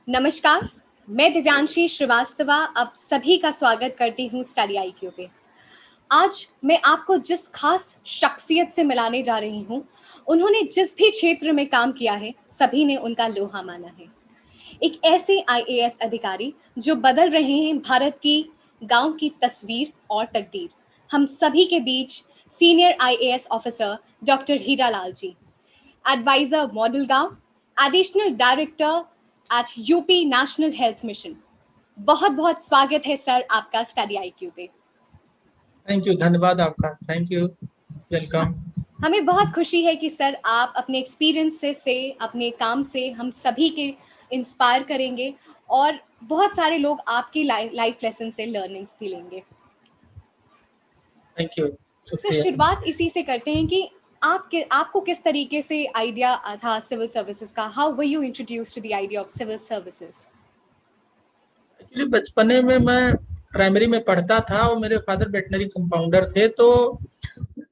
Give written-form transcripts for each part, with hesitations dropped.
नमस्कार, मैं दिव्यांशी श्रीवास्तवा अब सभी का स्वागत करती हूँ स्टडी आईक्यू पे। आज मैं आपको जिस खास शख्सियत से मिलाने जा रही हूँ, उन्होंने जिस भी क्षेत्र में काम किया है, सभी ने उनका लोहा माना है। एक ऐसे आईएएस अधिकारी जो बदल रहे हैं भारत की गांव की तस्वीर और तकदीर। हम सभी के बीच senior IAS officer doctor Hiralal ji, adviser model गांव, additional director at UP national health mission. बहुत बहुत स्वागत है सर आपका स्टडी आईक्यू पे। थैंक यू, धन्यवाद आपका। Thank you, welcome. हमें बहुत खुशी है कि सर आप अपने एक्सपीरियंस से अपने काम से हम सभी के इंस्पायर करेंगे और बहुत सारे लोग आपकी लाइफ लेसन से लर्निंग्स भी लेंगे। थैंक यू, सर शुक्रिया। शुरुआत इसी से करते हैं कि आपको किस तरीके से आइडिया था सिविल सर्विसेज का? How were you introduced to the idea of civil services? Actually बचपने में मैं प्राइमरी में पढ़ता था और मेरे फादर वेटनरी कंपाउंडर थे, तो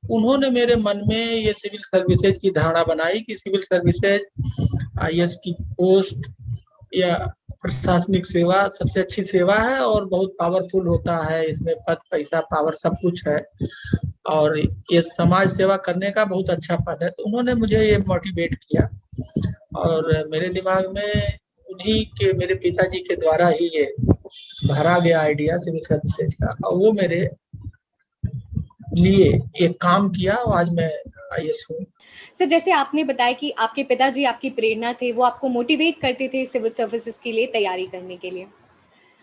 उन्होंने मेरे मन में ये सिविल सर्विसेज की धारणा बनाई कि सिविल सर्विसेज आईएएस की पोस्ट या प्रशासनिक सेवा सबसे अच्छी सेवा है और बहुत पावरफुल होता है। इसमें पद, पैसा, पावर सब कुछ है और ये समाज सेवा करने का बहुत अच्छा पद है। तो उन्होंने मुझे ये मोटिवेट किया और मेरे दिमाग में उन्हीं के, मेरे पिताजी के द्वारा ही ये भरा गया आइडिया सिविल सर्विसेज का, और वो मेरे लिए एक काम किया और आज मैं आईएएस हूँ। सर जैसे आपने बताया कि आपके पिताजी आपकी प्रेरणा थे, वो आपको मोटिवेट करते थे सिविल सर्विसेज के लिए तैयारी करने के लिए।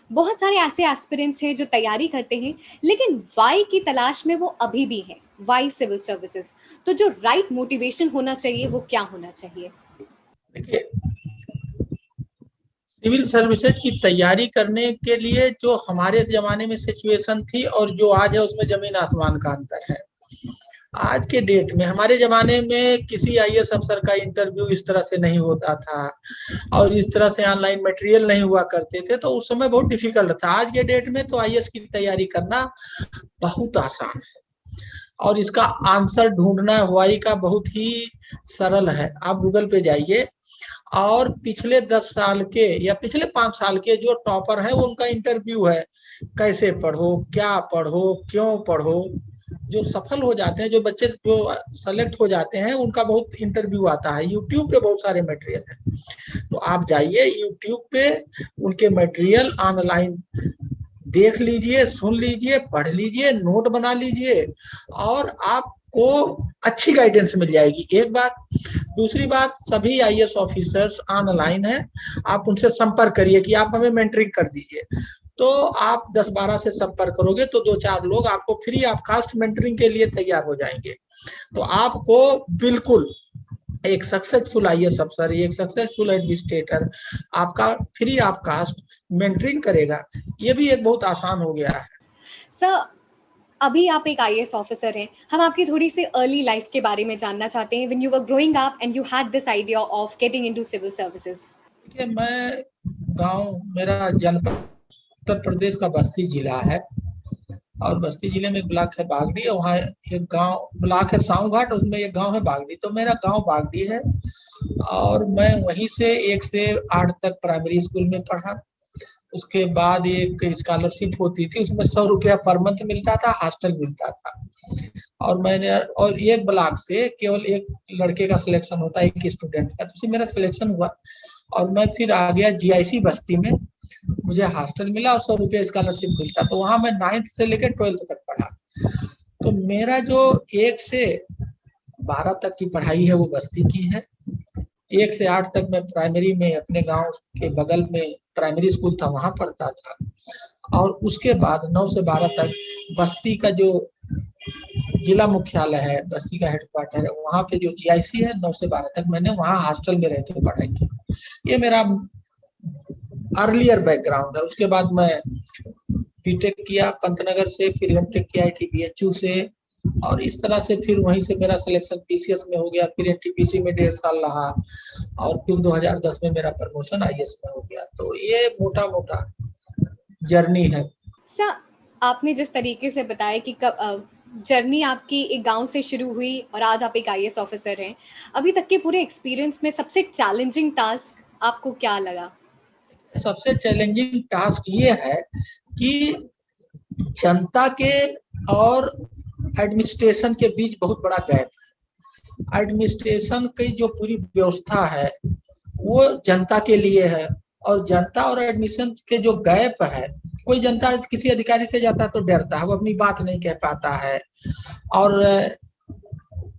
बहुत सारे ऐसे एस्पिरेंट्स हैं जो तैयारी करते हैं लेकिन वाई की तलाश में वो अभी भी हैं। Why civil services? तो जो राइट मोटिवेशन होना चाहिए वो क्या होना चाहिए? देखिए, सिविल सर्विसेज की तैयारी करने के लिए जो हमारे जमाने में सिचुएशन थी और जो आज है उसमें जमीन आसमान का अंतर है। आज के डेट में, हमारे जमाने में किसी आईएएस अफसर का इंटरव्यू इस तरह से नहीं होता था और इस तरह से ऑनलाइन मटेरियल नहीं हुआ करते थे, तो उस समय बहुत डिफिकल्ट था। आज के डेट में तो आईएएस की तैयारी करना बहुत आसान है और इसका आंसर ढूंढना वाई का बहुत ही सरल है। आप गूगल पे जाइए और पिछले 10 साल के या पिछले 5 साल के जो टॉपर हैं, वो उनका इंटरव्यू है। कैसे पढ़ो, क्या पढ़ो, क्यों पढ़ो। जो सफल हो जाते हैं, जो बच्चे जो सेलेक्ट हो जाते हैं, उनका बहुत इंटरव्यू आता है। यूट्यूब पे बहुत सारे मटेरियल है, तो आप जाइए यूट्यूब पे, उनके मटेरियल ऑनलाइन देख लीजिए, सुन लीजिए, पढ़ लीजिए, नोट बना लीजिए और आपको अच्छी गाइडेंस मिल जाएगी। एक बात। दूसरी बात, सभी आईएएस ऑफिसर्स ऑनलाइन है, आप उनसे संपर्क करिए कि आप हमें मेंटरिंग कर दीजिए। तो आप 10-12 से संपर्क करोगे तो 2-4 लोग आपको फ्री ऑफ कास्ट मेंटरिंग के लिए तैयार हो जाएंगे। तो आपको बिल्कुल एक सक्सेसफुल आईएएस अफसर, एक सक्सेसफुल एडमिनिस्ट्रेटर आपका फ्री ऑफ कास्ट मेंटरिंग करेगा। ये भी एक बहुत आसान हो गया है। सर अभी आप एक आईएएस ऑफिसर हैं, हम आपकी थोड़ी सी अर्ली लाइफ के बारे में जानना चाहते हैं। When you were growing up and you had this idea of getting into civil services. देखिए, मैं गांव, मेरा जनपद उत्तर प्रदेश का बस्ती जिला है और बस्ती जिले में एक ब्लॉक है बागड़ी और वहाँ एक गांव ब्लॉक है साऊ घाट, उसमें एक गांव है बागड़ी। तो मेरा गांव बागड़ी है और मैं वहीं से 1 से 8 तक प्राइमरी स्कूल में पढ़ा। उसके बाद एक स्कॉलरशिप होती थी, उसमें 100 रुपया पर मंथ मिलता था, हॉस्टल मिलता था। और मैंने, और एक ब्लॉक से केवल एक लड़के का सिलेक्शन होता है, एक स्टूडेंट का, तो उससे मेरा सिलेक्शन हुआ और मैं फिर आ गया जीआईसी बस्ती में। मुझे हॉस्टल मिला और 100 रुपया स्कॉलरशिप मिलता, तो वहां मैं 9th से लेकर 12th तक पढ़ा। तो मेरा जो 1 से 12 तक की पढ़ाई है वो बस्ती की है। 1 से 8 तक मैं प्राइमरी में अपने गांव के बगल में प्राइमरी स्कूल था, वहां पढ़ता था। और उसके बाद 9 से 12 तक बस्ती का जो जिला मुख्यालय है, बस्ती का हेडक्वार्टर है, वहां पे जो जीआईसी है, 9 से 12 तक मैंने वहां हॉस्टल में रह के पढ़ाई की। ये मेरा अर्लियर बैकग्राउंड है। उसके बाद मैं बीटेक किया पंतनगर से, फिर एमटेक किया आईटीबीएचयू से, और इस तरह से फिर वहीं से मेरा सिलेक्शन पीसीएस में हो गया। फिर एनटीपीसी में 1.5 साल रहा और फिर 2010 में मेरा प्रमोशन आईएएस में हो गया। तो ये मोटा मोटा जर्नी है। सर आपने जिस तरीके से बताया कि जर्नी आपकी एक गांव से शुरू हुई और आज आप एक आईएएस ऑफिसर हैं, अभी तक के पूरे एक्सपीरियंस में सबसे चैलेंजिंग टास्क आपको क्या लगा? सबसे चैलेंजिंग टास्क ये है कि जनता के और एडमिनिस्ट्रेशन के बीच बहुत बड़ा गैप है। एडमिनिस्ट्रेशन की जो पूरी व्यवस्था है वो जनता के लिए है, और जनता और एडमिशन के जो गैप है, कोई जनता किसी अधिकारी से जाता है तो डरता है, वो अपनी बात नहीं कह पाता है। और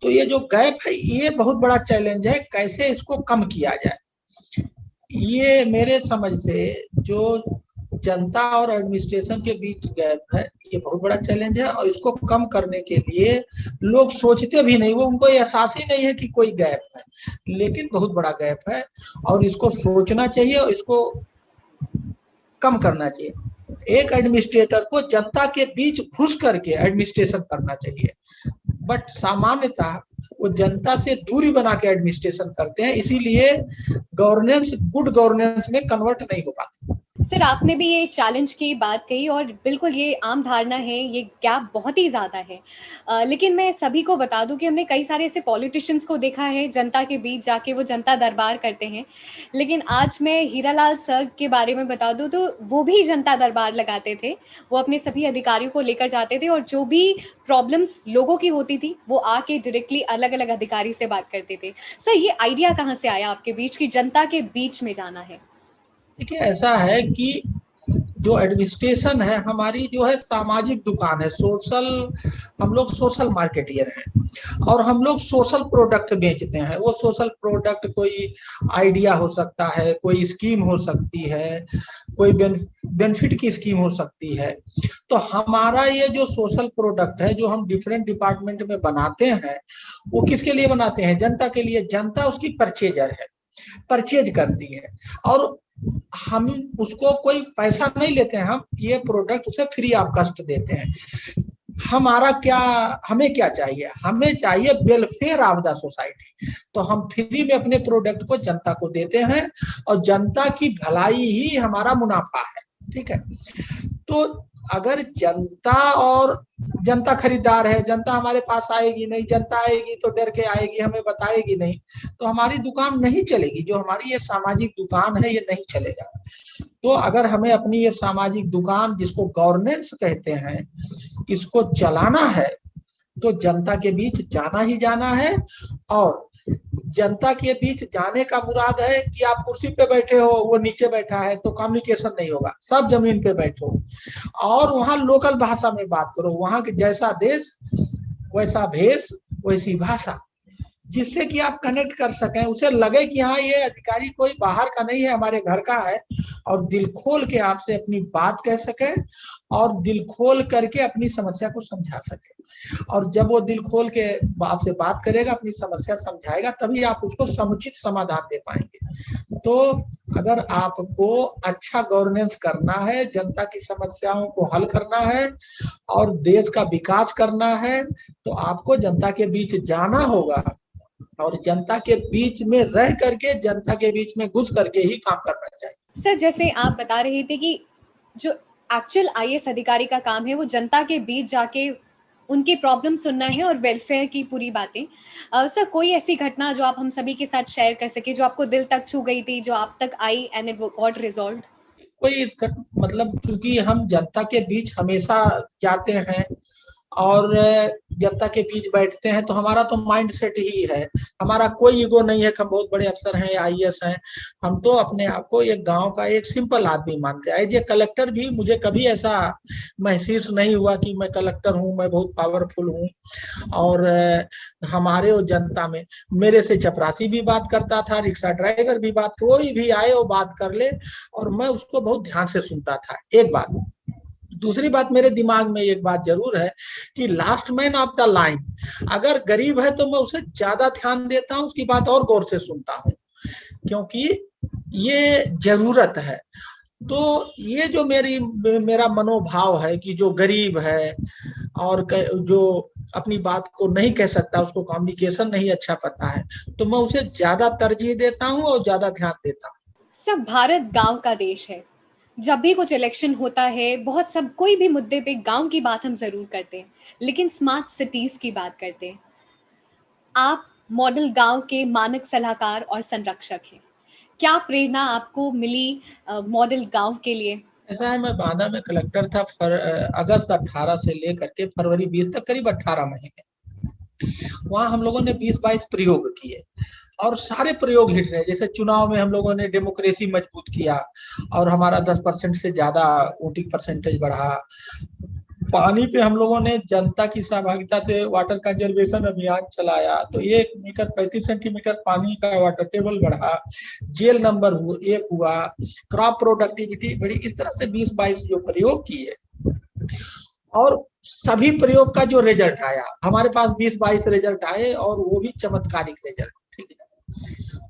तो ये जो गैप है ये बहुत बड़ा चैलेंज है, कैसे इसको कम किया जाए। ये मेरे समझ से जो जनता और एडमिनिस्ट्रेशन के बीच गैप है ये बहुत बड़ा चैलेंज है, और इसको कम करने के लिए लोग सोचते भी नहीं, वो उनको एहसास ही नहीं है कि कोई गैप है, लेकिन बहुत बड़ा गैप है और इसको सोचना चाहिए और इसको कम करना चाहिए। एक एडमिनिस्ट्रेटर को जनता के बीच घुस करके एडमिनिस्ट्रेशन करना चाहिए, बट सामान्यतः वो जनता से दूरी बना के एडमिनिस्ट्रेशन करते हैं, इसीलिए गवर्नेंस गुड गवर्नेंस में कन्वर्ट नहीं हो पाती। सर, आपने भी ये चैलेंज की बात कही और बिल्कुल ये आम धारणा है, ये गैप बहुत ही ज़्यादा है। लेकिन मैं सभी को बता दूं कि हमने कई सारे ऐसे पॉलिटिशियंस को देखा है जनता के बीच जाके वो जनता दरबार करते हैं, लेकिन आज मैं हीरालाल सर के बारे में बता दूं तो वो भी जनता दरबार लगाते थे। वो अपने सभी अधिकारियों को लेकर जाते थे और जो भी प्रॉब्लम्स लोगों की होती थी वो आके डायरेक्टली अलग अलग अधिकारी से बात करते थे। सर, ये आइडिया कहाँ से आया आपके बीच कि जनता के बीच में जाना है? देखिए, ऐसा है कि जो एडमिनिस्ट्रेशन है हमारी जो है सामाजिक दुकान है, सोशल, हम लोग सोशल मार्केटियर हैं और हम लोग सोशल प्रोडक्ट बेचते हैं। वो सोशल प्रोडक्ट कोई आइडिया हो सकता है, कोई स्कीम हो सकती है, कोई बेनिफिट की स्कीम हो सकती है। तो हमारा ये जो सोशल प्रोडक्ट है जो हम डिफरेंट डिपार्टमेंट में बनाते हैं वो किसके लिए बनाते हैं? जनता के लिए। जनता उसकी परचेजर है, परचेज करती है, और हम उसको कोई पैसा नहीं लेते हैं, हम ये प्रोडक्ट उसे फ्री ऑफ कॉस्ट देते हैं। हमारा क्या, हमें क्या चाहिए? हमें चाहिए वेलफेयर ऑफ द सोसाइटी। तो हम फ्री में अपने प्रोडक्ट को जनता को देते हैं और जनता की भलाई ही हमारा मुनाफा है। ठीक है, तो अगर जनता और जनता खरीदार है, जनता हमारे पास आएगी नहीं, जनता आएगी तो डर के आएगी, हमें बताएगी नहीं, तो हमारी दुकान नहीं चलेगी। जो हमारी ये सामाजिक दुकान है ये नहीं चलेगा। तो अगर हमें अपनी ये सामाजिक दुकान जिसको गवर्नेंस कहते हैं इसको चलाना है तो जनता के बीच जाना ही जाना है। और जनता के बीच जाने का मुराद है कि आप कुर्सी पे बैठे हो, वो नीचे बैठा है, तो कम्युनिकेशन नहीं होगा। सब जमीन पे बैठो और वहां लोकल भाषा में बात करो, वहां के जैसा देश वैसा भेष वैसी भाषा, जिससे कि आप कनेक्ट कर सकें, उसे लगे कि हाँ ये अधिकारी कोई बाहर का नहीं है, हमारे घर का है, और दिल खोल के आपसे अपनी बात कह सके और दिल खोल करके अपनी समस्या को समझा सके। और जब वो दिल खोल के आपसे बात करेगा, अपनी समस्या समझाएगा, तभी आप उसको समुचित समाधान दे पाएंगे। तो अगर आपको अच्छा गवर्नेंस करना है, जनता की समस्याओं को हल करना है और देश का विकास करना है, तो आपको जनता के बीच जाना होगा और जनता के बीच में रह करके, जनता के बीच में घुस करके ही काम करना चाहिए। सर, जैसे आप बता रहे थे कि जो एक्चुअल आईएएस अधिकारी का काम है वो जनता के बीच जाके उनकी प्रॉब्लम सुनना है और वेलफेयर की पूरी बातें। सर, कोई ऐसी घटना जो आप हम सभी के साथ शेयर कर सके जो आपको दिल तक छू गई थी, जो आप तक आई एंड इट गॉट रिजॉल्व्ड? कोई इसका मतलब, क्योंकि हम जनता के बीच हमेशा जाते हैं और जनता के बीच बैठते हैं, तो हमारा तो माइंड सेट ही है, हमारा कोई ईगो नहीं है कि हम बहुत बड़े अफसर हैं या आईएएस हैं। हम तो अपने आप को एक गांव का एक सिंपल आदमी मानते हैं। एज ए कलेक्टर भी मुझे कभी ऐसा महसूस नहीं हुआ कि मैं कलेक्टर हूँ, मैं बहुत पावरफुल हूँ। और हमारे और जनता में मेरे से चपरासी भी बात करता था, रिक्शा ड्राइवर भी बात, कोई भी आए वो बात कर ले और मैं उसको बहुत ध्यान से सुनता था। एक बात। दूसरी बात, मेरे दिमाग में एक बात जरूर है कि last man of the line, अगर गरीब है तो मैं उसे ज्यादा ध्यान देता हूँ, उसकी बात और गौर से सुनता हूँ, क्योंकि ये जरूरत है। तो ये जो मेरा मनोभाव है कि जो गरीब है और जो अपनी बात को नहीं कह सकता, उसको कम्युनिकेशन नहीं अच्छा पता है, तो मैं उसे ज्यादा तरजीह देता हूँ और ज्यादा ध्यान देता हूँ। सब भारत गांव का देश है। जब भी कुछ इलेक्शन होता है, बहुत सब कोई भी मुद्दे पे गांव की बात हम जरूर करते हैं, लेकिन स्मार्ट सिटीज की बात करते हैं। आप मॉडल गांव के मानक सलाहकार और संरक्षक हैं। क्या प्रेरणा आपको मिली मॉडल गांव के लिए? ऐसा है, मैं बांदा में कलेक्टर था अगस्त 18 से लेकर के फरवरी 20 तक, करीब 18 महीने। वहाँ हम लोगों ने 20-22 प्रयोग किए और सारे प्रयोग हिट रहे। जैसे चुनाव में हम लोगों ने डेमोक्रेसी मजबूत किया और हमारा 10% से ज्यादा वोटिंग परसेंटेज बढ़ा। पानी पे हम लोगों ने जनता की सहभागिता से वाटर कंजर्वेशन अभियान चलाया, तो 1 मीटर 35 सेंटीमीटर पानी का वाटर टेबल बढ़ा। जेल नंबर 1 हुआ, क्रॉप प्रोडक्टिविटी बढ़ी। इस तरह से 20-22 जो प्रयोग किए और सभी प्रयोग का जो रिजल्ट आया, हमारे पास 20-22 रिजल्ट आए और वो भी चमत्कारिक रिजल्ट। ठीक है,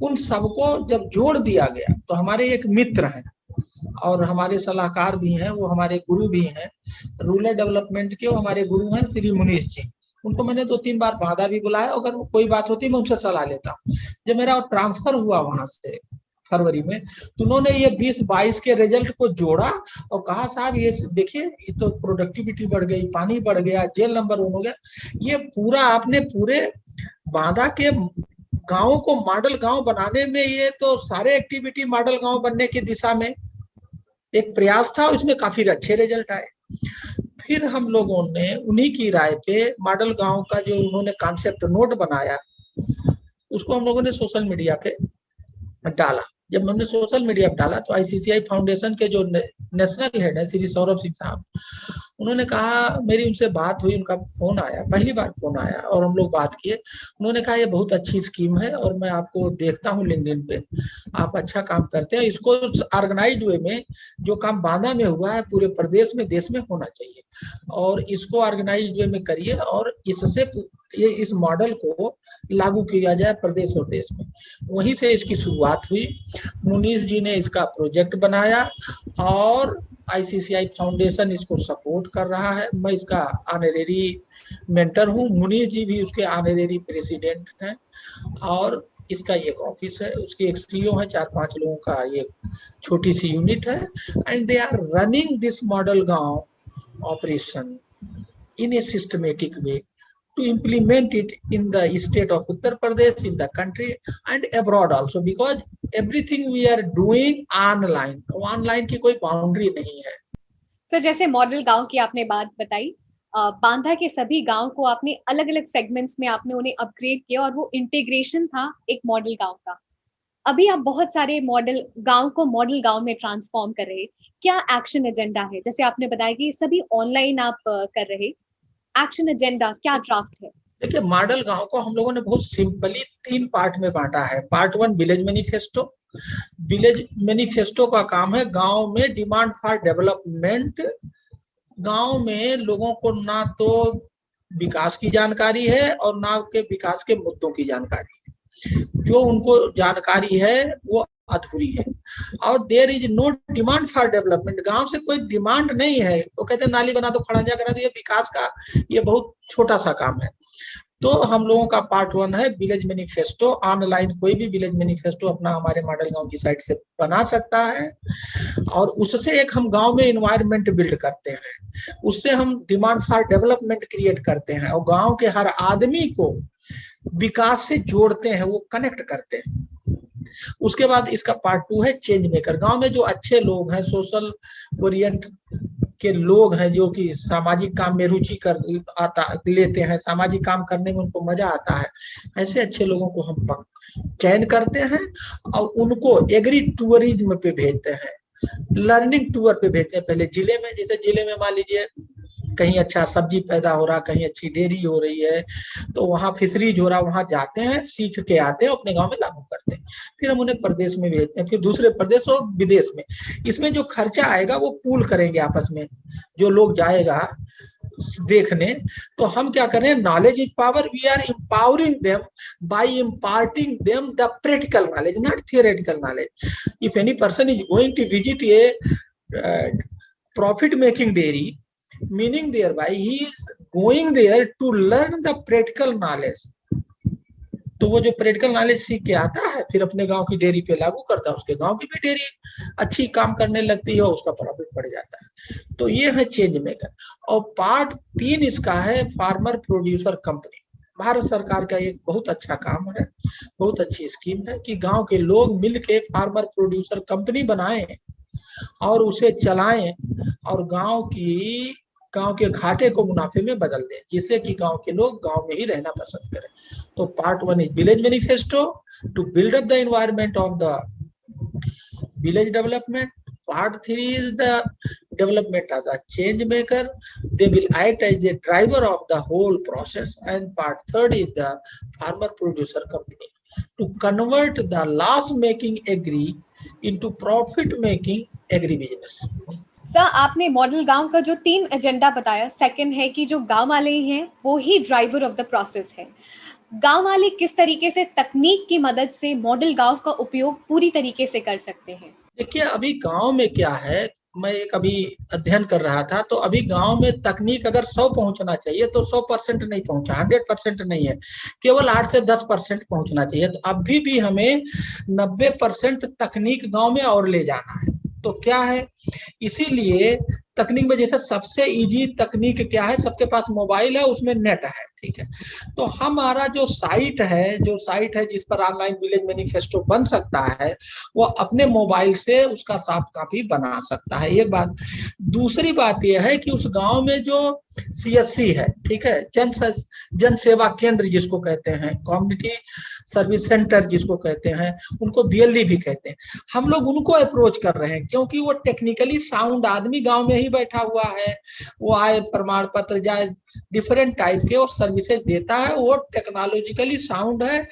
उन सबको जब जोड़ दिया गया तो हमारे एक मित्र हैं और हमारे सलाहकार भी हैं, वो हमारे गुरु भी हैं रूरल डेवलपमेंट के, वो हमारे गुरु हैं श्री मुनीश जी। उनको मैंने 2-3 बार बांदा भी बुलाया, अगर कोई बात होती मैं उनसे सलाह लेता हूँ। जब मेरा ट्रांसफर हुआ वहां से फरवरी में, तो उन्होंने ये 20-22 के रिजल्ट को जोड़ा और कहा साहब ये देखिए, ये तो प्रोडक्टिविटी बढ़ गई, पानी बढ़ गया, जेल नंबर 1 हो गया। ये पूरा आपने पूरे बांदा के गांवों को मॉडल गांव बनाने में, ये तो सारे एक्टिविटी मॉडल गांव बनने की दिशा में एक प्रयास था, इसमें काफी अच्छे रिजल्ट आए। फिर हम लोगों ने उन्हीं की राय पे मॉडल गांव का जो उन्होंने कॉन्सेप्ट नोट बनाया, उसको हम लोगों ने सोशल मीडिया पे डाला। जब हमने सोशल मीडिया पे डाला तो आईसीसीआई फाउंडेशन के जो नेशनल हेड है श्री सौरभ सिंह साहब, उन्होंने कहा, मेरी उनसे बात हुई, उनका फोन आया, पहली बार फोन आया और हम लोग बात किए। उन्होंने कहा ये बहुत अच्छी स्कीम है और मैं आपको देखता हूँ लिंक्डइन पे, आप अच्छा काम करते हैं, इसको ऑर्गेनाइज्ड वे में जो काम बांदा में हुआ है पूरे प्रदेश में देश में होना चाहिए और इसको ऑर्गेनाइज्ड वे में करिए और इससे ये इस मॉडल को लागू किया जाए प्रदेश और देश में। वहीं से इसकी शुरुआत हुई। मुनीश जी ने इसका प्रोजेक्ट बनाया और आईसीसीआई फाउंडेशन इसको सपोर्ट कर रहा है। मैं इसका ऑनरेरी मेंटर हूँ, मुनीश जी भी उसके ऑनरेरी प्रेसिडेंट हैं और इसका एक ऑफिस है, उसके एक सीईओ है, 4-5 लोगों का ये छोटी सी यूनिट है and they are running this model गांव operation in a systematic way to implement it in the state of Uttar Pradesh, in the country and abroad also, because everything we are doing online, online की कोई boundary नहीं है। Sir, जैसे model गांव की आपने बात बताई, बांदा के सभी गांव को आपने अलग अलग सेगमेंट्स में आपने उन्हें अपग्रेड किया और वो इंटीग्रेशन था एक मॉडल गांव का। अभी आप बहुत सारे मॉडल गांव को मॉडल गांव में ट्रांसफॉर्म कर रहे हैं। क्या एक्शन एजेंडा है? जैसे आपने बताया कि सभी ऑनलाइन आप कर रहे, एक्शन एजेंडा क्या ड्राफ्ट है? देखिए, मॉडल गांव को हम लोगों ने बहुत सिंपली 3 पार्ट में बांटा है। Part 1 village manifesto. Village manifesto का काम है गांव में डिमांड फॉर डेवलपमेंट। गांव में लोगों को ना तो विकास की जानकारी है और ना के विकास के मुद्दों की जानकारी है। जो उनको जानकारी है वो अधूरी है और there is no demand for development. गांव से कोई डिमांड नहीं है, वो कहते हैं नाली बना दो, खड़ंजा करा दो, ये विकास का ये बहुत छोटा सा काम है। तो हम लोगों का पार्ट 1 है विलेज मैनिफेस्टो। ऑनलाइन कोई भी विलेज मैनिफेस्टो अपना हमारे मॉडल गांव की साइट से बना सकता है और उससे एक हम गांव में इन्वायरमेंट बिल्ड करते हैं, उससे हम डिमांड फॉर डेवलपमेंट क्रिएट करते हैं और गांव के हर आदमी को विकास से जोड़ते हैं, वो कनेक्ट करते हैं। उसके बाद इसका पार्ट 2 है चेंज मेकर। गांव में जो अच्छे लोग हैं, सोशल ओरिएंट के लोग हैं, जो कि सामाजिक काम में रुचि कर लेते हैं, सामाजिक काम करने में उनको मजा आता है, ऐसे अच्छे लोगों को हम चयन करते हैं और उनको एग्री टूरिज्म पे भेजते हैं, लर्निंग टूर पे भेजते हैं। पहले जिले में, जैसे जिले में मान लीजिए कहीं अच्छा सब्जी पैदा हो रहा, कहीं अच्छी डेयरी हो रही है, तो वहाँ फिशरीज हो रहा, वहाँ जाते हैं, सीख के आते हैं, अपने गांव में लागू करते हैं, फिर हम उन्हें प्रदेश में भेजते हैं, फिर दूसरे प्रदेश और विदेश में। इसमें जो खर्चा आएगा वो पूल करेंगे आपस में, जो लोग जाएगा देखने। तो हम क्या कर रहे हैं, knowledge is power, we are empowering them by imparting them the practical knowledge, not theoretical knowledge. If any person is going to visit a profit making dairy, meaning thereby he is going there to learn the practical knowledge। तो वो जो practical knowledge सीख के आता है फिर अपने गांव की डेयरी पे लागू करता है, उसके गांव की भी डेयरी अच्छी काम करने लगती है, उसका प्रॉफिट बढ़ जाता है। तो ये है चेंज मेकर। और पार्ट 3 इसका है फार्मर प्रोड्यूसर कंपनी। भारत सरकार का एक बहुत अच्छा काम है, बहुत अच्छी स्कीम है कि गांव के लोग मिलके फार्मर प्रोड्यूसर कंपनी बनाएं और उसे चलाएं और गांव के घाटे को मुनाफे में बदल दें, जिससे कि गांव के लोग गांव में ही रहना पसंद करें। तो part 1 is village manifesto to build up the environment of the village development. Part 3 is the development as a change maker. They will act as the driver of the whole process. And part 3 is the farmer producer company to convert the loss making agri into profit making agri business. Sir, आपने model गांव का जो 3 agenda बताया, second है कि जो गांव वाले ही हैं वो ही ड्राइवर ऑफ द प्रोसेस है। गांव वाले किस तरीके से तकनीक की मदद से मॉडल गांव का उपयोग पूरी तरीके से कर सकते हैं? देखिए, अभी गांव में क्या है, मैं एक अभी अध्ययन कर रहा था, तो अभी गांव में तकनीक अगर 100 पहुंचना चाहिए तो 100% नहीं पहुंचा, 100% नहीं है, केवल 8 से 10% पहुंचना चाहिए। तो अभी भी हमें 90% तकनीक गांव में और ले जाना है। तो क्या है, इसीलिए तकनीक में जैसे सबसे इजी तकनीक क्या है, सबके पास मोबाइल है, उसमें नेट है, ठीक है। तो हमारा जो साइट है जिस पर ऑनलाइन विलेज मैनिफेस्टो बन सकता है, वो अपने मोबाइल से उसका सॉफ्ट कॉपी बना सकता है, एक बात। दूसरी बात यह है कि उस गांव में जो CSC है, ठीक है, जन सेवा केंद्र जिसको कहते हैं, कम्युनिटी सर्विस सेंटर जिसको कहते हैं, उनको BLD भी कहते हैं, हम लोग उनको अप्रोच कर रहे हैं, क्योंकि वो टेक्निकली साउंड आदमी गांव में ही बैठा हुआ है, वो आय प्रमाण पत्र जाए डिफरेंट टाइप के वो सर्विसेज देता है, वो टेक्नोलॉजिकली साउंड है,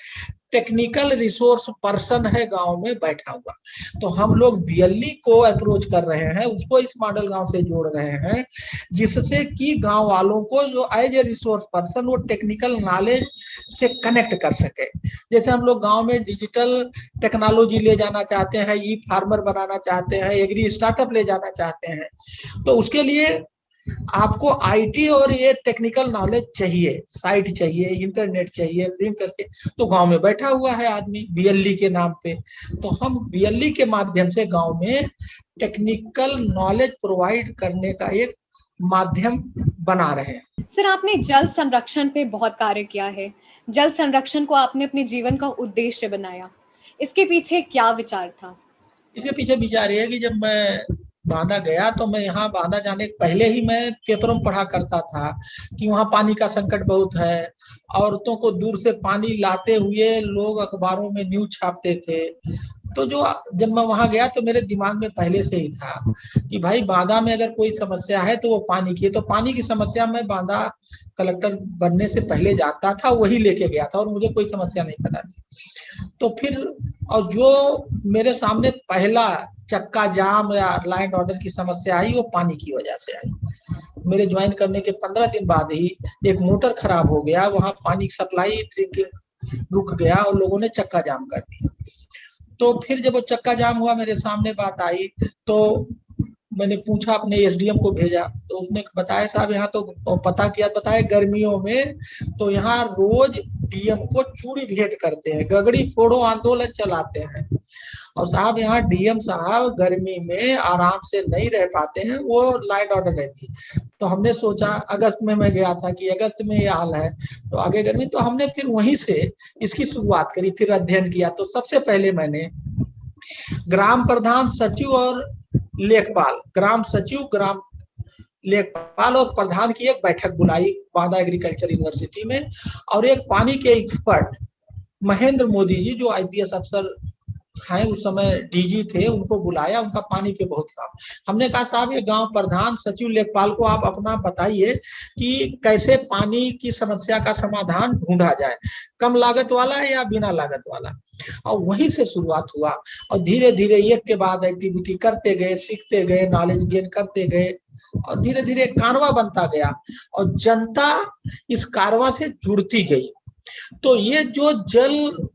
टेक्निकल रिसोर्स पर्सन है गांव में बैठा हुआ। तो हम लोग BLE को अप्रोच कर रहे हैं, उसको इस मॉडल गांव से जोड़ रहे हैं, जिससे कि गांव वालों को जो एज ए रिसोर्स पर्सन वो टेक्निकल नॉलेज से कनेक्ट कर सके। जैसे हम लोग गांव में डिजिटल टेक्नोलॉजी ले जाना चाहते हैं, ई फार्मर बनाना चाहते हैं, एग्री स्टार्टअप ले जाना चाहते हैं, तो उसके लिए आपको IT और ये टेक्निकल नॉलेज चाहिए, साइट चाहिए, इंटरनेट चाहिए, प्रिंटर चाहिए। तो गांव में बैठा हुआ है आदमी BLE के नाम पे, तो हम BLE के माध्यम से गांव में टेक्निकल नॉलेज प्रोवाइड करने का एक माध्यम बना रहे हैं। सर, आपने जल संरक्षण पे बहुत कार्य किया है, जल संरक्षण को आपने अपने जीवन का उद्देश्य बनाया, इसके पीछे क्या विचार था? इसके पीछे विचार ये है कि जब मैं बांदा गया, तो मैं यहाँ बांदा जाने के पहले ही मैं पेपरों में पढ़ा करता था कि वहाँ पानी का संकट बहुत है, औरतों को दूर से पानी लाते हुए लोग अखबारों में न्यूज छापते थे। तो जब मैं वहां गया तो मेरे दिमाग में पहले से ही था कि भाई बांदा में अगर कोई समस्या है तो वो पानी की है। तो पानी की समस्या मैं बांदा कलेक्टर बनने से पहले जानता था, वही लेके गया था और मुझे कोई समस्या नहीं पता थी। तो फिर और जो मेरे सामने पहला चक्का जाम या लाइन ऑर्डर की समस्या आई, वो पानी की वजह से आई। मेरे ज्वाइन करने के 15 दिन बाद ही एक मोटर खराब हो गया, वहां पानी की सप्लाई ड्रिंकिंग रुक गया और लोगों ने चक्का जाम कर दिया। तो फिर जब वो चक्का जाम हुआ, मेरे सामने बात आई, तो मैंने पूछा, अपने SDM को भेजा, तो उसने बताया साहब यहाँ तो पता किया, बताया गर्मियों में तो यहाँ रोज DM को चूड़ी भेंट करते हैं, गगड़ी फोड़ो आंदोलन चलाते हैं, और साहब यहाँ DM साहब गर्मी में आराम से नहीं रह पाते हैं, वो लाइट ऑर्डर रहती। तो हमने सोचा, अगस्त में मैं गया था कि अगस्त में ये हाल है तो आगे गर्मी, तो हमने फिर वहीं से इसकी शुरुआत करी, फिर अध्ययन किया। तो सबसे पहले मैंने ग्राम प्रधान सचिव और लेखपाल, ग्राम सचिव, ग्राम लेखपाल और प्रधान की एक बैठक बुलाई बांदा एग्रीकल्चर यूनिवर्सिटी में, और एक पानी के एक्सपर्ट महेंद्र मोदी जी जो IPS अफसर हैं, उस समय DG थे, उनको बुलाया, उनका पानी पे बहुत काम। हमने कहा साहब ये गांव प्रधान सचिव लेखपाल को आप अपना बताइए कि कैसे पानी की समस्या का समाधान ढूंढा जाए, कम लागत वाला है या बिना लागत वाला। और वहीं से शुरुआत हुआ, और धीरे धीरे एक के बाद एक्टिविटी करते गए, सीखते गए, नॉलेज गेन करते गए, और धीरे धीरे कारवा बनता गया और जनता इस कारवा से जुड़ती गई। तो ये जो जल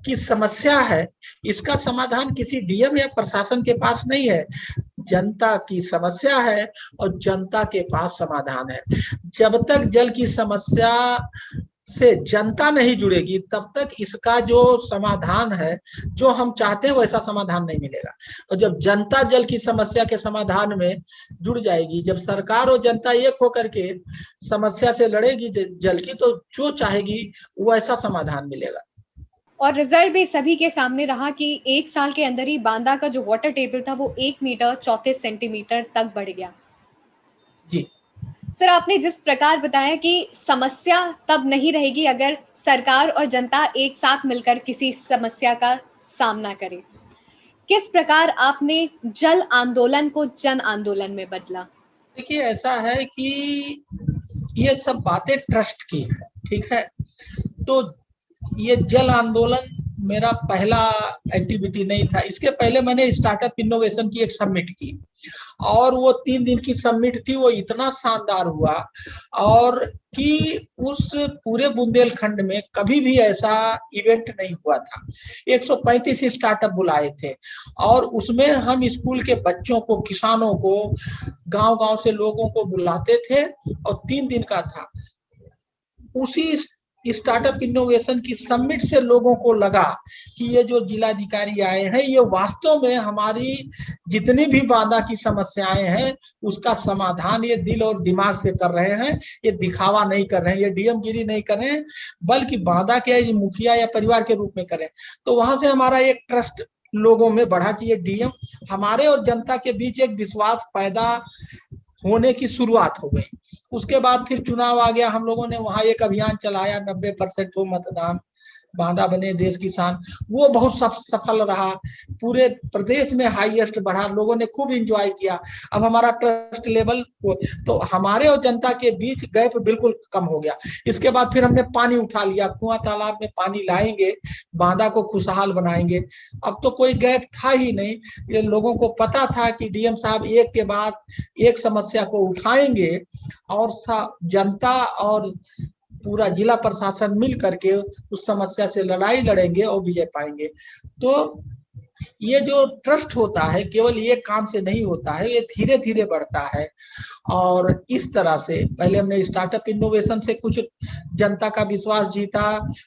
की समस्या है, इसका समाधान किसी DM या प्रशासन के पास नहीं है, जनता की समस्या है और जनता के पास समाधान है। जब तक जल की समस्या से जनता नहीं जुड़ेगी तब तक इसका जो समाधान है, जो हम चाहते हैं वैसा समाधान नहीं मिलेगा। और जब जनता जल की समस्या के समाधान में जुड़ जाएगी, जब सरकार और जनता एक होकर के समस्या से लड़ेगी जल की, तो जो चाहेगी वैसा समाधान मिलेगा। और रिजल्ट भी सभी के सामने रहा कि 1 साल के अंदर ही बांदा का जो वाटर टेबल था वो 1 मीटर 34 सेंटीमीटर तक बढ़ गया। जी सर, आपने जिस प्रकार बताया कि समस्या तब नहीं रहेगी अगर सरकार और जनता एक साथ मिलकर किसी समस्या का सामना करे। किस प्रकार आपने जल आंदोलन को जन आंदोलन में बदला? देखिए, ऐसा है कि ये सब बातें ट्रस्ट की है, ठीक है। तो ये जल आंदोलन मेरा पहला एक्टिविटी नहीं था। इसके पहले मैंने स्टार्टअप इनोवेशन की एक समिट की, और वो 3 दिन की समिट थी। वो इतना शानदार हुआ, और कि उस पूरे बुंदेलखंड में कभी भी ऐसा इवेंट नहीं हुआ था। 135 स्टार्टअप बुलाए थे, और उसमें हम स्कूल के बच्चों को, किसानों को, गांव-गांव से लोगों को बुलाते थे, और 3 दिन का था। उसी स्टार्टअप इनोवेशन की समिट से लोगों को लगा कि ये जो जिलाधिकारी आए हैं, ये वास्तव में हमारी जितनी भी बांदा की समस्याएं हैं उसका समाधान ये दिल और दिमाग से कर रहे हैं। ये दिखावा नहीं कर रहे हैं, ये डीएम गिरी नहीं कर रहे हैं, बल्कि बांदा के मुखिया या परिवार के रूप में करें। तो वहां से हमारा एक ट्रस्ट लोगों में बढ़ा कि ये डीएम, हमारे और जनता के बीच एक विश्वास पैदा होने की शुरुआत हो गई। उसके बाद फिर चुनाव आ गया। हम लोगों ने वहां एक अभियान चलाया, 90% हो मतदान, बांदा बने देश किसान। वो बहुत सफल रहा, पूरे प्रदेश में हाईएस्ट बढ़ा, लोगों ने खूब एंजॉय किया। अब हमारा ट्रस्ट लेवल, तो हमारे और जनता के बीच गैप बिल्कुल कम हो गया। इसके बाद फिर हमने पानी उठा लिया, कुआं तालाब में पानी लाएंगे, बांदा को खुशहाल बनाएंगे। अब तो कोई गैप था ही नहीं। ये लोगों को पता था कि डीएम साहब एक के बाद एक समस्या को उठाएंगे, और जनता और पूरा जिला प्रशासन मिल करके उस समस्या से लड़ाई लड़ेंगे और विजय पाएंगे। तो ये जो ट्रस्ट होता है केवल ये काम से नहीं होता है, ये धीरे धीरे बढ़ता है। और इस तरह से पहले हमने स्टार्टअप इनोवेशन से कुछ जनता का विश्वास जीता।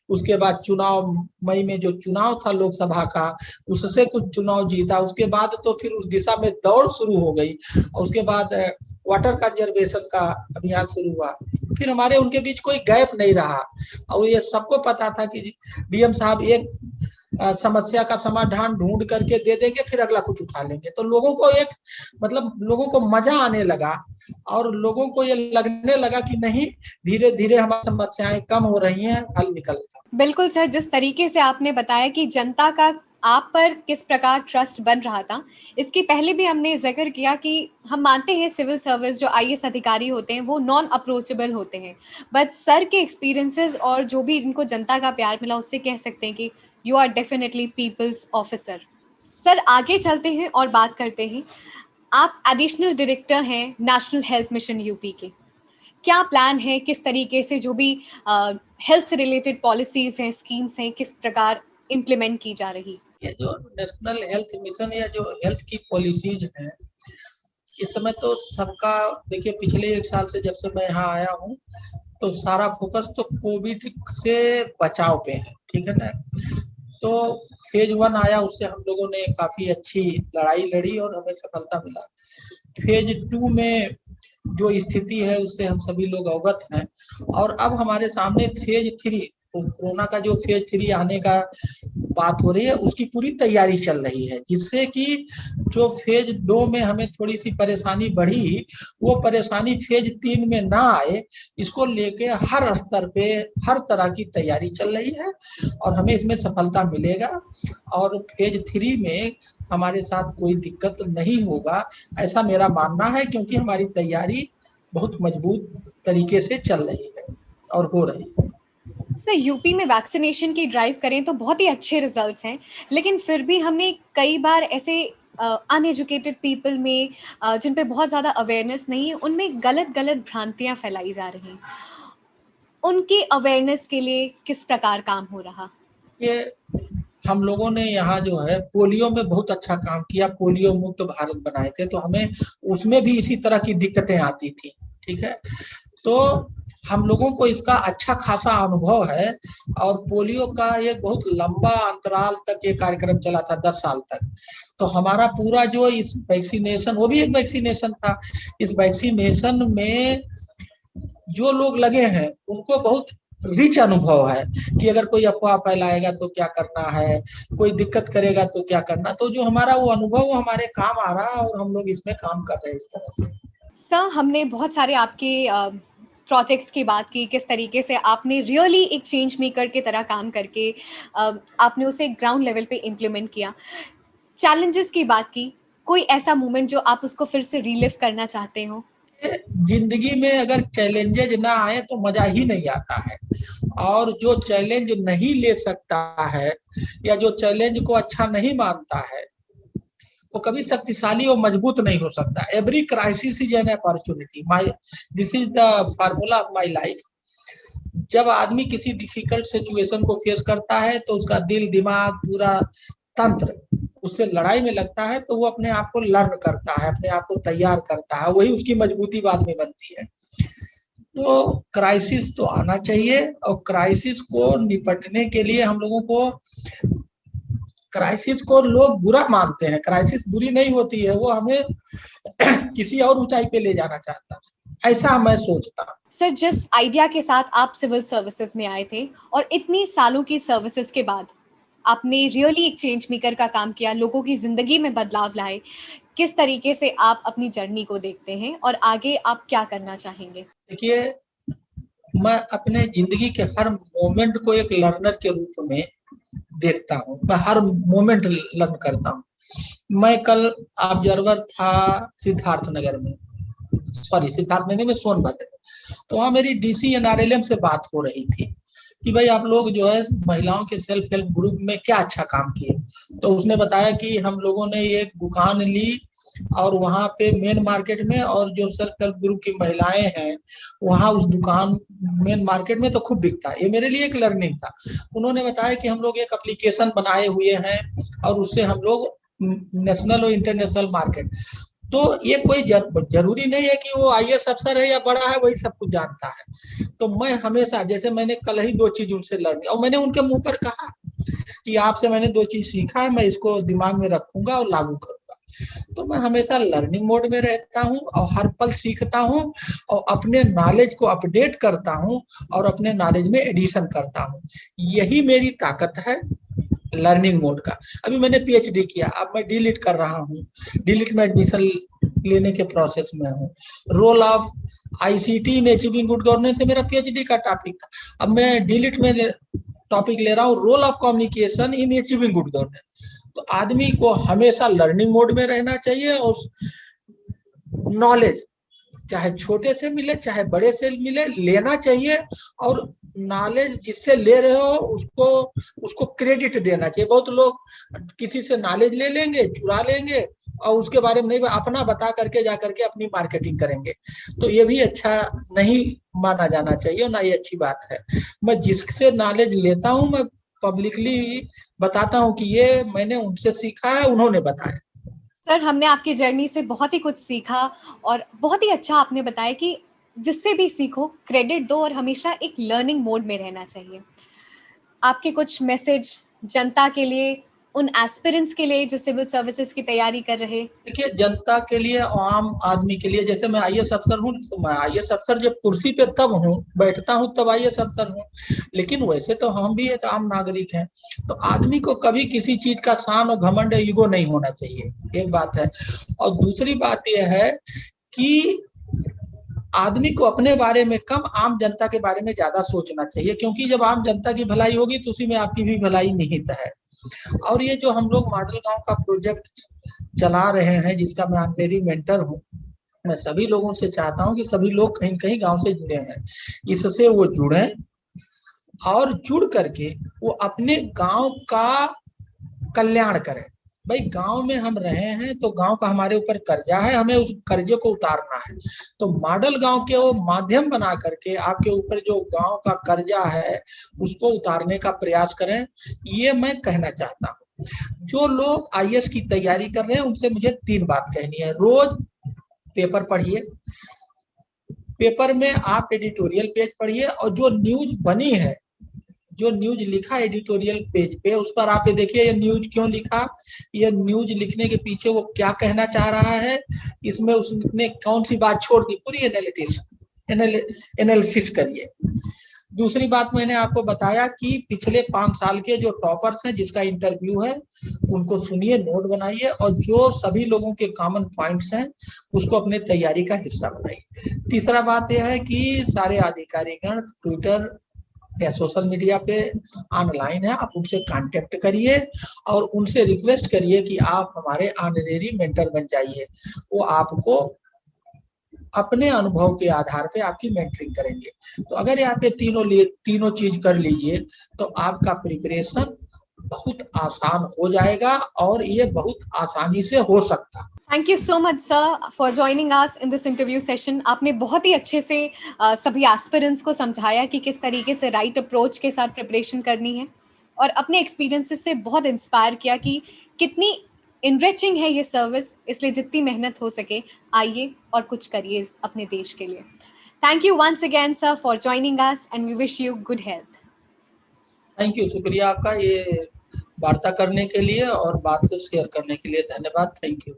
उसके बाद चुनाव, मई में जो चुनाव था लोकसभा का, उससे कुछ चुनाव जीता। उसके बाद तो फिर उस दिशा में दौड़ शुरू हो गई। और उसके बाद वाटर कंजर्वेशन का अभियान शुरू हुआ। फिर हमारे उनके बीच कोई गैप नहीं रहा, और ये सबको पता था कि डीएम साहब एक समस्या का समाधान ढूंढ करके दे देंगे, फिर अगला कुछ उठा लेंगे। तो लोगों को एक मतलब लोगों को मजा आने लगा, और लोगों को ये लगने लगा कि नहीं, धीरे धीरे हमारी समस्याएं कम हो रही हैं, हल निकल रहा है। बिल्कुल सर, जिस तरीके से आपने बताया कि जनता का आप पर किस प्रकार ट्रस्ट बन रहा था, इसके पहले भी हमने जिक्र किया कि हम मानते हैं सिविल सर्विस जो आईएएस अधिकारी होते हैं वो नॉन अप्रोचेबल होते हैं, बट सर के एक्सपीरियंसेस और जो भी इनको जनता का प्यार मिला उससे कह सकते हैं कि you are definitely people's officer. Sir, आगे चलते हैं और बात करते हैं। आप एडिशनल डायरेक्टर हैं नेशनल हेल्थ मिशन यूपी के। क्या प्लान है, किस तरीके से जो भी हेल्थ से रिलेटेड पॉलिसीज हैं, स्कीम्स हैं, किस प्रकार इम्प्लीमेंट की जा रही? ये जो नेशनल हेल्थ मिशन या जो हेल्थ की पॉलिसीज हैं, इस समय तो सबका देखिए, पिछले 1 साल से जब से मैं यहाँ आया हूँ तो सारा फोकस तो कोविड से बचाव पे है, ठीक है ना। तो फेज 1 आया, उससे हम लोगों ने काफी अच्छी लड़ाई लड़ी और हमें सफलता मिला। फेज 2 में जो स्थिति है उससे हम सभी लोग अवगत हैं, और अब हमारे सामने फेज 3, तो कोरोना का जो फेज 3 आने का बात हो रही है, उसकी पूरी तैयारी चल रही है, जिससे कि जो फेज 2 में हमें थोड़ी सी परेशानी बढ़ी, वो परेशानी फेज 3 में ना आए, इसको लेके हर स्तर पे हर तरह की तैयारी चल रही है, और हमें इसमें सफलता मिलेगा। और फेज 3 में हमारे साथ कोई दिक्कत नहीं होगा, ऐसा मेरा मानना है, क्योंकि हमारी तैयारी बहुत मजबूत तरीके से चल रही है और हो रही है। सर, यूपी में वैक्सीनेशन की ड्राइव करें तो बहुत ही अच्छे रिजल्ट्स हैं, लेकिन फिर भी हमने कई बार ऐसे अनएजुकेटेड पीपल में जिन पे बहुत ज़्यादा अवेयरनेस नहीं है, उनमें गलत भ्रांतियां फैलाई जा रही। उनकी अवेयरनेस के लिए किस प्रकार काम हो रहा? ये हम लोगों ने यहाँ जो है पोलियो में बहुत अच्छा काम किया, पोलियो मुक्त भारत बनाए थे, तो हमें उसमें भी इसी तरह की दिक्कतें आती थी, ठीक है। तो हम लोगों को इसका अच्छा खासा अनुभव है। और पोलियो का एक बहुत लंबा अंतराल तक ये कार्यक्रम चला था, 10 साल तक। तो हमारा पूरा जो इस वैक्सीनेशन, वो भी एक वैक्सीनेशन था। इस वैक्सीनेशन में जो लोग लगे हैं उनको बहुत रिच अनुभव है कि अगर कोई अफवाह फैलाएगा तो क्या करना है, कोई दिक्कत करेगा तो क्या करना। तो जो हमारा वो अनुभव वो हमारे काम आ रहा है और हम लोग इसमें काम कर रहे हैं इस तरह से। सर, हमने बहुत सारे आपके प्रोजेक्ट्स की बात की, किस तरीके से आपने रियली एक चेंज मेकर की तरह काम करके आपने उसे ग्राउंड लेवल पे इम्प्लीमेंट किया। चैलेंजेस की बात की, कोई ऐसा मोमेंट जो आप उसको फिर से रिलिव करना चाहते हो? जिंदगी में अगर चैलेंजेज ना आए तो मजा ही नहीं आता है। और जो चैलेंज नहीं ले सकता है या जो चैलेंज को अच्छा नहीं मानता है वो कभी शक्तिशाली और मजबूत नहीं हो सकता। Every crisis is an opportunity, my this is the formula of my life. जब आदमी किसी डिफिकल्ट सिचुएशन को फेस करता है तो उसका दिल दिमाग पूरा तंत्र उससे लड़ाई में लगता है, तो वो अपने आप को लर्न करता है, अपने आप को तैयार करता है, वही उसकी मजबूती बाद में बनती है। तो क्राइसिस तो आना चाहिए और क्राइसिस को निपटने के लिए हम लोगों को, क्राइसिस को लोग बुरा मानते हैं, क्राइसिस बुरी नहीं होती है, वो हमें किसी और ऊंचाई पे ले जाना चाहता है, ऐसा मैं सोचता हूँ। सर, जिस आइडिया के साथ आप सिविल सर्विसेज में आए थे और इतनी सालों की सर्विसेज के बाद आपने रियली एक चेंज मेकर का काम किया, लोगों की जिंदगी में बदलाव लाए, किस तरीके से आप अपनी जर्नी को देखते हैं और आगे आप क्या करना चाहेंगे? देखिए, मैं अपने जिंदगी के हर मोमेंट को एक लर्नर के रूप में देखता हूँ। मैं हर मोमेंट लर्न करता हूँ। मैं कल ऑब्जर्वर था सिद्धार्थ नगर में, सॉरी सिद्धार्थ नगर में, सोनभद्र। तो वहाँ मेरी डीसी एनआरएलएम से बात हो रही थी कि भाई आप लोग जो है महिलाओं के सेल्फ हेल्प ग्रुप में क्या अच्छा काम किए। तो उसने बताया कि हम लोगों ने एक दुकान ली और वहाँ पे मेन मार्केट में, और जो सेल्फ हेल्प ग्रुप की महिलाएं हैं वहाँ उस दुकान मेन मार्केट में तो खूब बिकता है। ये मेरे लिए एक लर्निंग था। उन्होंने बताया कि हम लोग एक एप्लीकेशन बनाए हुए हैं और उससे हम लोग नेशनल और इंटरनेशनल मार्केट, तो ये कोई जरूरी नहीं है कि वो आईएएस अफसर है या बड़ा है वही सब कुछ जानता है। तो मैं हमेशा, जैसे मैंने कल ही 2 चीज उनसे लर्न, और मैंने उनके मुंह पर कहा कि आपसे मैंने 2 चीज सीखा है, मैं इसको दिमाग में रखूंगा और लागू करूंगा। तो मैं हमेशा लर्निंग मोड में रहता हूँ और हर पल सीखता हूँ और अपने नॉलेज को अपडेट करता हूँ और अपने नॉलेज में एडिशन करता हूँ। यही मेरी ताकत है लर्निंग मोड का। अभी मैंने पीएचडी किया, अब मैं डीलिट कर रहा हूँ, डीलिट में एडमिशन लेने के प्रोसेस में हूँ। Role of ICT in achieving good governance से मेरा पीएचडी का टॉपिक था, अब मैं डीलिट में टॉपिक ले रहा हूँ, role of communication in achieving good governance. तो आदमी को हमेशा लर्निंग मोड में रहना चाहिए और नॉलेज चाहे छोटे से मिले चाहे बड़े से मिले लेना चाहिए। और नॉलेज जिससे ले रहे हो उसको उसको क्रेडिट देना चाहिए। बहुत लोग किसी से नॉलेज ले लेंगे, चुरा लेंगे और उसके बारे में नहीं, अपना बता करके जा करके अपनी मार्केटिंग करेंगे। तो ये भी अच्छा नहीं माना जाना चाहिए और ना ये अच्छी बात है। मैं जिससे नॉलेज लेता हूँ मैं पब्लिकली बताता हूँ कि ये मैंने उनसे सीखा है, उन्होंने बताया। सर, हमने आपकी जर्नी से बहुत ही कुछ सीखा और बहुत ही अच्छा आपने बताया कि जिससे भी सीखो क्रेडिट दो और हमेशा एक लर्निंग मोड में रहना चाहिए। आपके कुछ मैसेज जनता के लिए, उन एस्पिरेंट्स के लिए जो सिविल सर्विसेज की तैयारी कर रहे? देखिए, जनता के लिए, आम आदमी के लिए, जैसे मैं आईएएस अफसर हूँ तो मैं आईएएस अफसर जब कुर्सी पे तब हूँ, बैठता हूँ तब आईएएस अफसर हूँ, लेकिन वैसे तो हम भी एक आम नागरिक हैं। तो आदमी को कभी किसी चीज का शान और घमंड, ईगो नहीं होना चाहिए, एक बात है। और दूसरी बात यह है कि आदमी को अपने बारे में कम, आम जनता के बारे में ज्यादा सोचना चाहिए, क्योंकि जब आम जनता की भलाई होगी तो उसी में आपकी भी भलाई निहित है। और ये जो हम लोग मॉडल गांव का प्रोजेक्ट चला रहे हैं जिसका मैं ऑनरेडी मेंटर हूँ, मैं सभी लोगों से चाहता हूँ कि सभी लोग कहीं कहीं गांव से जुड़े हैं, इससे वो जुड़े और जुड़ करके वो अपने गांव का कल्याण करें। भाई गांव में हम रहे हैं तो गांव का हमारे ऊपर कर्जा है, हमें उस कर्जे को उतारना है। तो मॉडल गांव के वो माध्यम बना करके आपके ऊपर जो गांव का कर्जा है उसको उतारने का प्रयास करें, ये मैं कहना चाहता हूँ। जो लोग आईएएस की तैयारी कर रहे हैं उनसे मुझे 3 बात कहनी है। रोज पेपर पढ़िए, पेपर में आप एडिटोरियल पेज पढ़िए और जो न्यूज बनी है, जो न्यूज लिखा एडिटोरियल पेज पे, उस पर आप ये देखिए ये न्यूज क्यों लिखा, ये न्यूज लिखने के पीछे वो क्या कहना चाह रहा है, इसमें उसने कौन सी बात छोड़ दी, पूरी एनालिसिस करिए। दूसरी बात मैंने आपको बताया कि पिछले 5 साल के जो टॉपर्स हैं जिसका इंटरव्यू है उनको सुनिए, नोट बनाइए और जो सभी लोगों के कॉमन पॉइंट्स हैं उसको अपने तैयारी का हिस्सा बनाइए। तीसरा बात यह है कि सारे अधिकारीगण ट्विटर या सोशल मीडिया पे ऑनलाइन है, आप उनसे कांटेक्ट करिए और उनसे रिक्वेस्ट करिए कि आप हमारे ऑनरेरी मेंटर बन जाइए। वो आपको अपने अनुभव के आधार पे आपकी मेंटरिंग करेंगे। तो अगर यहाँ पे तीनों चीज कर लीजिए तो आपका प्रिपरेशन बहुत आसान हो जाएगा और ये बहुत आसानी से हो सकता है। Thank you so much sir for joining us in this interview session. आपने बहुत ही अच्छे से सभी एस्पिरेंट्स को समझाया कि किस तरीके से राइट अप्रोच के साथ प्रिपरेशन करनी है और अपने एक्सपीरियंसेस से बहुत इंस्पायर किया कि कितनी इनरिचिंग है ये सर्विस, इसलिए जितनी मेहनत हो सके आइए और कुछ करिए अपने देश के लिए। Thank you once again sir for joining us and we wish you good health. Thank you, शुक्रिया आपका ये वार्ता करने के लिए और बात को शेयर करने के लिए। धन्यवाद, थैंक यू।